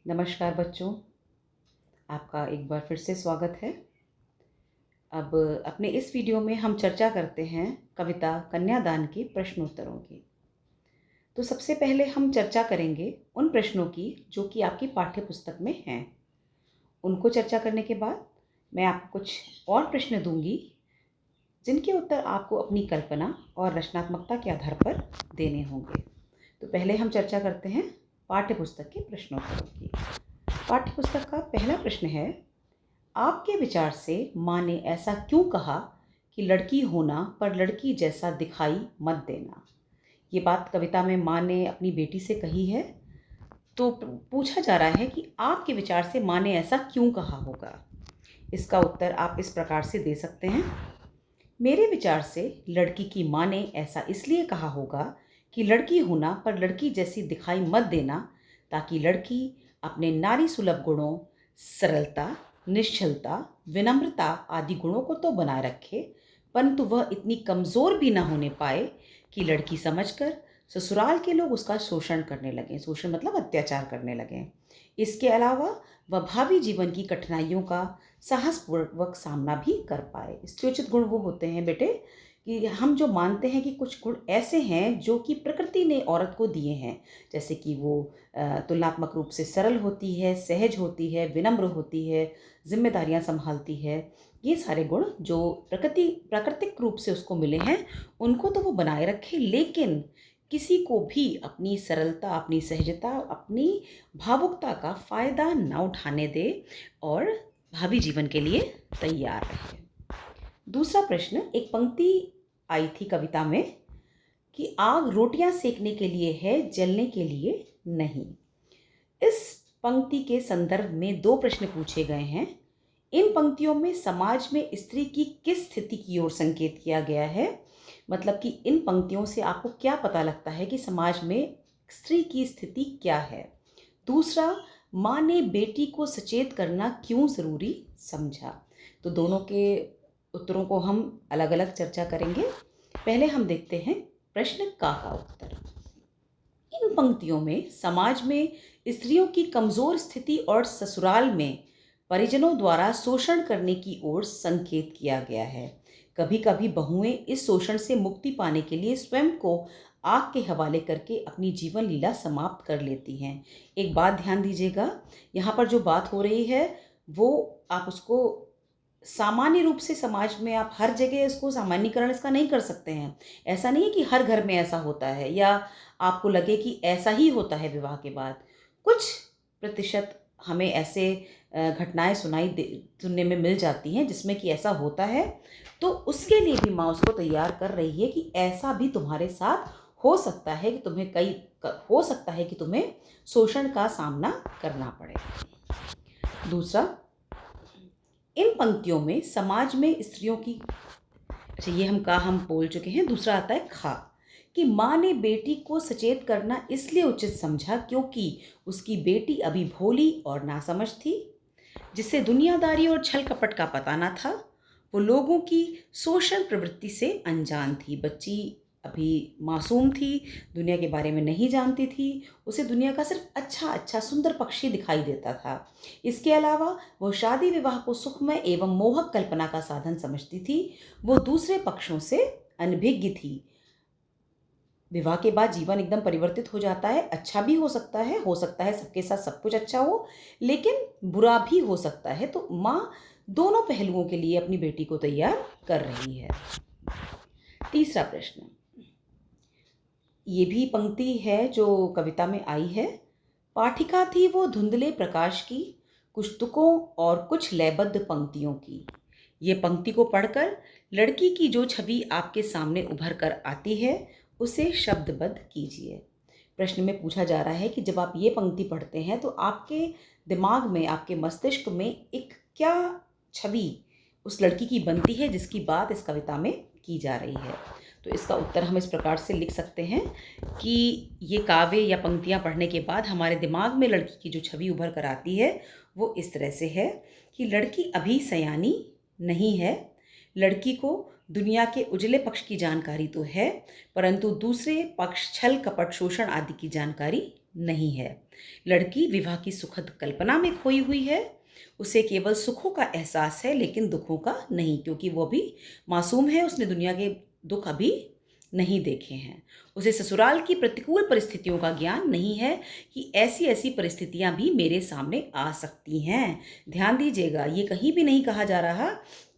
नमस्कार बच्चों, आपका एक बार फिर से स्वागत है। अब अपने इस वीडियो में हम चर्चा करते हैं कविता कन्यादान के प्रश्नोत्तरों की। तो सबसे पहले हम चर्चा करेंगे उन प्रश्नों की जो कि आपकी पाठ्य पुस्तक में हैं। उनको चर्चा करने के बाद मैं आपको कुछ और प्रश्न दूंगी जिनके उत्तर आपको अपनी कल्पना और रचनात्मकता के आधार पर देने होंगे। तो पहले हम चर्चा करते हैं पाठ्य पुस्तक के प्रश्नोत्तरों की। पाठ्य पुस्तक का पहला प्रश्न है, आपके विचार से माँ ने ऐसा क्यों कहा कि लड़की होना पर लड़की जैसा दिखाई मत देना। ये बात कविता में माँ ने अपनी बेटी से कही है। तो पूछा जा रहा है कि आपके विचार से माँ ने ऐसा क्यों कहा होगा। इसका उत्तर आप इस प्रकार से दे सकते हैं। मेरे विचार से लड़की की माँ ने ऐसा इसलिए कहा होगा कि लड़की होना पर लड़की जैसी दिखाई मत देना, ताकि लड़की अपने नारी सुलभ गुणों, सरलता, निश्चलता, विनम्रता आदि गुणों को तो बनाए रखे, परंतु वह इतनी कमज़ोर भी ना होने पाए कि लड़की समझकर ससुराल के लोग उसका शोषण करने लगें। शोषण मतलब अत्याचार करने लगें। इसके अलावा वह भावी जीवन की कठिनाइयों का साहसपूर्वक सामना भी कर पाए। स्त्रीयोचित गुण वो होते हैं बेटे कि हम जो मानते हैं कि कुछ गुण ऐसे हैं जो कि प्रकृति ने औरत को दिए हैं, जैसे कि वो तुलनात्मक रूप से सरल होती है, सहज होती है, विनम्र होती है, जिम्मेदारियां संभालती है। ये सारे गुण जो प्राकृतिक रूप से उसको मिले हैं, उनको तो वो बनाए रखे, लेकिन किसी को भी अपनी सरलता, अपनी सहजता, अपनी भावुकता का फ़ायदा ना उठाने दे और भावी जीवन के लिए तैयार रहे। दूसरा प्रश्न, एक पंक्ति आई थी कविता में कि आग रोटियां सेकने के लिए है, जलने के लिए नहीं। इस पंक्ति के संदर्भ में दो प्रश्न पूछे गए हैं। इन पंक्तियों में समाज में स्त्री की किस स्थिति की ओर संकेत किया गया है, मतलब कि इन पंक्तियों से आपको क्या पता लगता है कि समाज में स्त्री की स्थिति क्या है। दूसरा, माँ ने बेटी को सचेत करना क्यों ज़रूरी समझा। तो दोनों के उत्तरों को हम अलग अलग चर्चा करेंगे। पहले हम देखते हैं प्रश्न का उत्तर। इन पंक्तियों में समाज में स्त्रियों की कमजोर स्थिति और ससुराल में परिजनों द्वारा शोषण करने की ओर संकेत किया गया है। कभी कभी बहुएं इस शोषण से मुक्ति पाने के लिए स्वयं को आग के हवाले करके अपनी जीवन लीला समाप्त कर लेती हैं। एक बात ध्यान दीजिएगा, यहाँ पर जो बात हो रही है वो आप उसको सामान्य रूप से समाज में आप हर जगह इसको सामान्यीकरण इसका नहीं कर सकते हैं। ऐसा नहीं है कि हर घर में ऐसा होता है या आपको लगे कि ऐसा ही होता है विवाह के बाद। कुछ प्रतिशत हमें ऐसे घटनाएं सुनने में मिल जाती हैं जिसमें कि ऐसा होता है। तो उसके लिए भी माँ उसको तैयार कर रही है कि ऐसा भी तुम्हारे साथ हो सकता है कि हो सकता है कि तुम्हें शोषण का सामना करना पड़े। दूसरा, इन पंक्तियों में समाज में स्त्रियों की, अच्छा ये हम बोल चुके हैं। दूसरा आता है खा, कि माँ ने बेटी को सचेत करना इसलिए उचित समझा क्योंकि उसकी बेटी अभी भोली और नासमझ थी, जिससे दुनियादारी और छल कपट का पता न था। वो लोगों की शोषण प्रवृत्ति से अनजान थी। बच्ची अभी मासूम थी, दुनिया के बारे में नहीं जानती थी। उसे दुनिया का सिर्फ अच्छा सुंदर पक्ष ही दिखाई देता था। इसके अलावा वो शादी विवाह को सुखमय एवं मोहक कल्पना का साधन समझती थी। वो दूसरे पक्षों से अनभिज्ञ थी। विवाह के बाद जीवन एकदम परिवर्तित हो जाता है। अच्छा भी हो सकता है सबके साथ सब कुछ अच्छा हो, लेकिन बुरा भी हो सकता है। तो माँ दोनों पहलुओं के लिए अपनी बेटी को तैयार कर रही है। तीसरा प्रश्न, ये भी पंक्ति है जो कविता में आई है। पाठिका थी वो धुंधले प्रकाश की, कुछ तुकों और कुछ लयबद्ध पंक्तियों की। ये पंक्ति को पढ़कर लड़की की जो छवि आपके सामने उभर कर आती है उसे शब्दबद्ध कीजिए। प्रश्न में पूछा जा रहा है कि जब आप ये पंक्ति पढ़ते हैं तो आपके दिमाग में, आपके मस्तिष्क में एक क्या छवि उस लड़की की बनती है जिसकी बात इस कविता में की जा रही है। तो इसका उत्तर हम इस प्रकार से लिख सकते हैं कि ये काव्य या पंक्तियाँ पढ़ने के बाद हमारे दिमाग में लड़की की जो छवि उभर कर आती है वो इस तरह से है कि लड़की अभी सयानी नहीं है। लड़की को दुनिया के उजले पक्ष की जानकारी तो है, परंतु दूसरे पक्ष छल कपट शोषण आदि की जानकारी नहीं है। लड़की विवाह की सुखद कल्पना में खोई हुई है। उसे केवल सुखों का एहसास है लेकिन दुखों का नहीं, क्योंकि वो अभी मासूम है, उसने दुनिया के दुख अभी नहीं देखे हैं। उसे ससुराल की प्रतिकूल परिस्थितियों का ज्ञान नहीं है कि ऐसी ऐसी परिस्थितियां भी मेरे सामने आ सकती हैं। ध्यान दीजिएगा, ये कहीं भी नहीं कहा जा रहा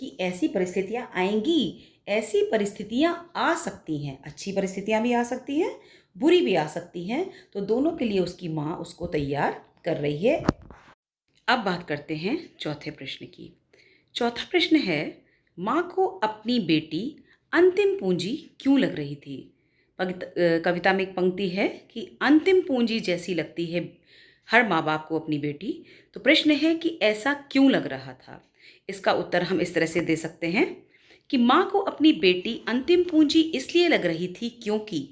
कि ऐसी परिस्थितियां आएंगी। ऐसी परिस्थितियां आ सकती हैं, अच्छी परिस्थितियां भी आ सकती हैं, बुरी भी आ सकती हैं। तो दोनों के लिए उसकी माँ उसको तैयार कर रही है। अब बात करते हैं चौथे प्रश्न की। चौथा प्रश्न है, माँ को अपनी बेटी अंतिम पूंजी क्यों लग रही थी? कविता में एक पंक्ति है कि अंतिम पूंजी जैसी लगती है हर माँ बाप को अपनी बेटी। तो प्रश्न है कि ऐसा क्यों लग रहा था? इसका उत्तर हम इस तरह से दे सकते हैं कि माँ को अपनी बेटी अंतिम पूंजी इसलिए लग रही थी क्योंकि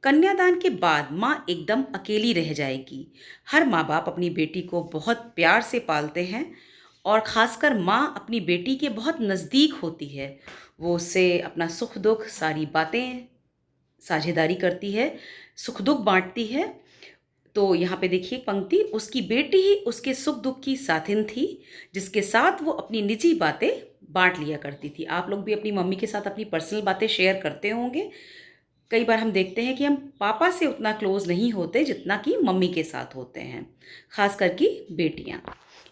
कन्यादान के बाद माँ एकदम अकेली रह जाएगी। हर माँ बाप अपनी बेटी को बहुत प्यार से पालते हैं और ख़ासकर माँ अपनी बेटी के बहुत नज़दीक होती है। वो उससे अपना सुख दुख सारी बातें साझेदारी करती है, सुख दुख बांटती है। तो यहाँ पे देखिए पंक्ति, उसकी बेटी ही उसके सुख दुख की साथिन थी, जिसके साथ वो अपनी निजी बातें बांट लिया करती थी। आप लोग भी अपनी मम्मी के साथ अपनी पर्सनल बातें शेयर करते होंगे। कई बार हम देखते हैं कि हम पापा से उतना क्लोज नहीं होते जितना कि मम्मी के साथ होते हैं, खास करके बेटियां।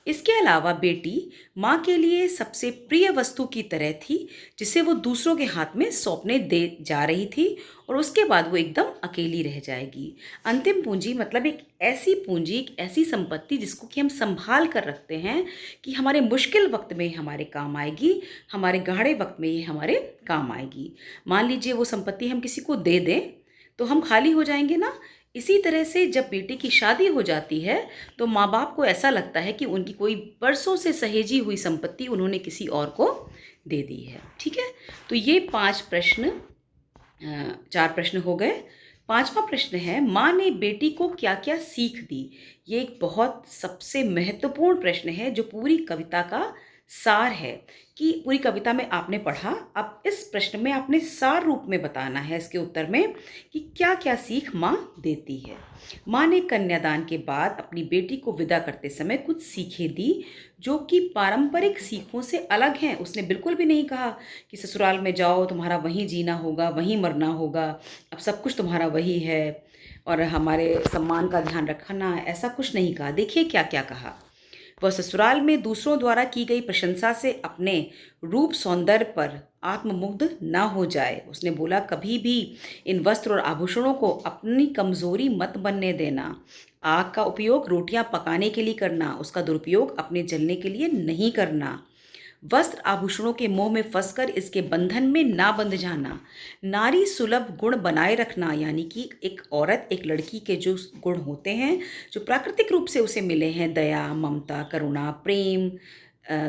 इसके अलावा बेटी माँ के लिए सबसे प्रिय वस्तु की तरह थी, जिसे वो दूसरों के हाथ में सौंपने दे जा रही थी और उसके बाद वो एकदम अकेली रह जाएगी। अंतिम पूंजी मतलब एक ऐसी पूंजी, एक ऐसी संपत्ति जिसको कि हम संभाल कर रखते हैं कि हमारे मुश्किल वक्त में हमारे काम आएगी, हमारे गाढ़े वक्त में ये हमारे काम आएगी। मान लीजिए वो संपत्ति हम किसी को दे दें तो हम खाली हो जाएंगे ना। इसी तरह से जब बेटी की शादी हो जाती है तो माँ बाप को ऐसा लगता है कि उनकी कोई बरसों से सहेजी हुई संपत्ति उन्होंने किसी और को दे दी है। ठीक है, तो ये 4 प्रश्न हो गए। 5वां प्रश्न है, माँ ने बेटी को क्या क्या सीख दी? ये एक बहुत सबसे महत्वपूर्ण प्रश्न है जो पूरी कविता का सार है। कि पूरी कविता में आपने पढ़ा, अब इस प्रश्न में आपने सार रूप में बताना है इसके उत्तर में कि क्या क्या सीख माँ देती है। माँ ने कन्यादान के बाद अपनी बेटी को विदा करते समय कुछ सीखें दी जो कि पारंपरिक सीखों से अलग हैं। उसने बिल्कुल भी नहीं कहा कि ससुराल में जाओ, तुम्हारा वहीं जीना होगा, वहीं मरना होगा, अब सब कुछ तुम्हारा वही है और हमारे सम्मान का ध्यान रखना, ऐसा कुछ नहीं कहा। देखिए क्या क्या कहा। वह ससुराल में दूसरों द्वारा की गई प्रशंसा से अपने रूप सौंदर्य पर आत्ममुग्ध न हो जाए। उसने बोला, कभी भी इन वस्त्र और आभूषणों को अपनी कमजोरी मत बनने देना। आग का उपयोग रोटियां पकाने के लिए करना, उसका दुरुपयोग अपने जलने के लिए नहीं करना। वस्त्र आभूषणों के मोह में फंसकर इसके बंधन में ना बंध जाना। नारी सुलभ गुण बनाए रखना, यानी कि एक औरत, एक लड़की के जो गुण होते हैं जो प्राकृतिक रूप से उसे मिले हैं, दया, ममता, करुणा, प्रेम,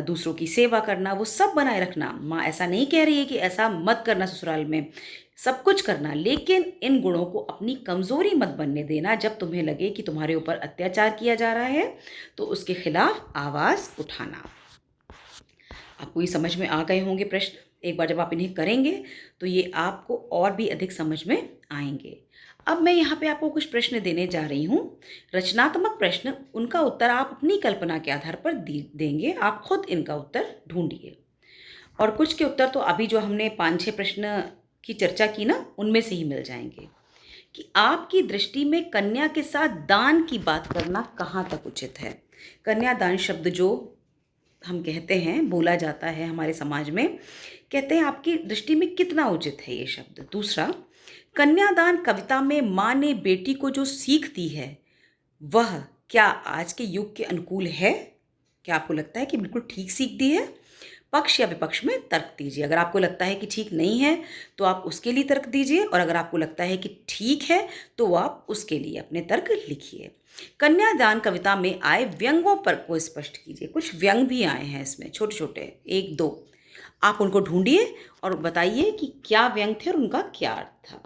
दूसरों की सेवा करना, वो सब बनाए रखना। माँ ऐसा नहीं कह रही है कि ऐसा मत करना, ससुराल में सब कुछ करना, लेकिन इन गुणों को अपनी कमजोरी मत बनने देना। जब तुम्हें लगे कि तुम्हारे ऊपर अत्याचार किया जा रहा है तो उसके खिलाफ आवाज़ उठाना। आपको ये समझ में आ गए होंगे प्रश्न। एक बार जब आप इन्हें करेंगे तो ये आपको और भी अधिक समझ में आएंगे। अब मैं यहाँ पे आपको कुछ प्रश्न देने जा रही हूँ, रचनात्मक प्रश्न। उनका उत्तर आप अपनी कल्पना के आधार पर देंगे, आप खुद इनका उत्तर ढूंढिए। और कुछ के उत्तर तो अभी जो हमने 5-6 प्रश्न की चर्चा की ना, उनमें से ही मिल जाएंगे। कि आपकी दृष्टि में कन्या के साथ दान की बात करना कहाँ तक उचित है? कन्यादान शब्द जो हम कहते हैं, बोला जाता है हमारे समाज में, कहते हैं आपकी दृष्टि में कितना उचित है ये शब्द? दूसरा, कन्यादान कविता में माँ ने बेटी को जो सीख दी है वह क्या आज के युग के अनुकूल है? क्या आपको लगता है कि बिल्कुल ठीक सीख दी है? पक्ष या विपक्ष में तर्क दीजिए। अगर आपको लगता है कि ठीक नहीं है तो आप उसके लिए तर्क दीजिए, और अगर आपको लगता है कि ठीक है तो आप उसके लिए अपने तर्क लिखिए। कन्यादान कविता में आए व्यंगों पर को स्पष्ट कीजिए। कुछ व्यंग भी आए हैं इसमें, छोटे छोटे 1-2, आप उनको ढूंढिए और बताइए कि क्या व्यंग थे और उनका क्या अर्थ था।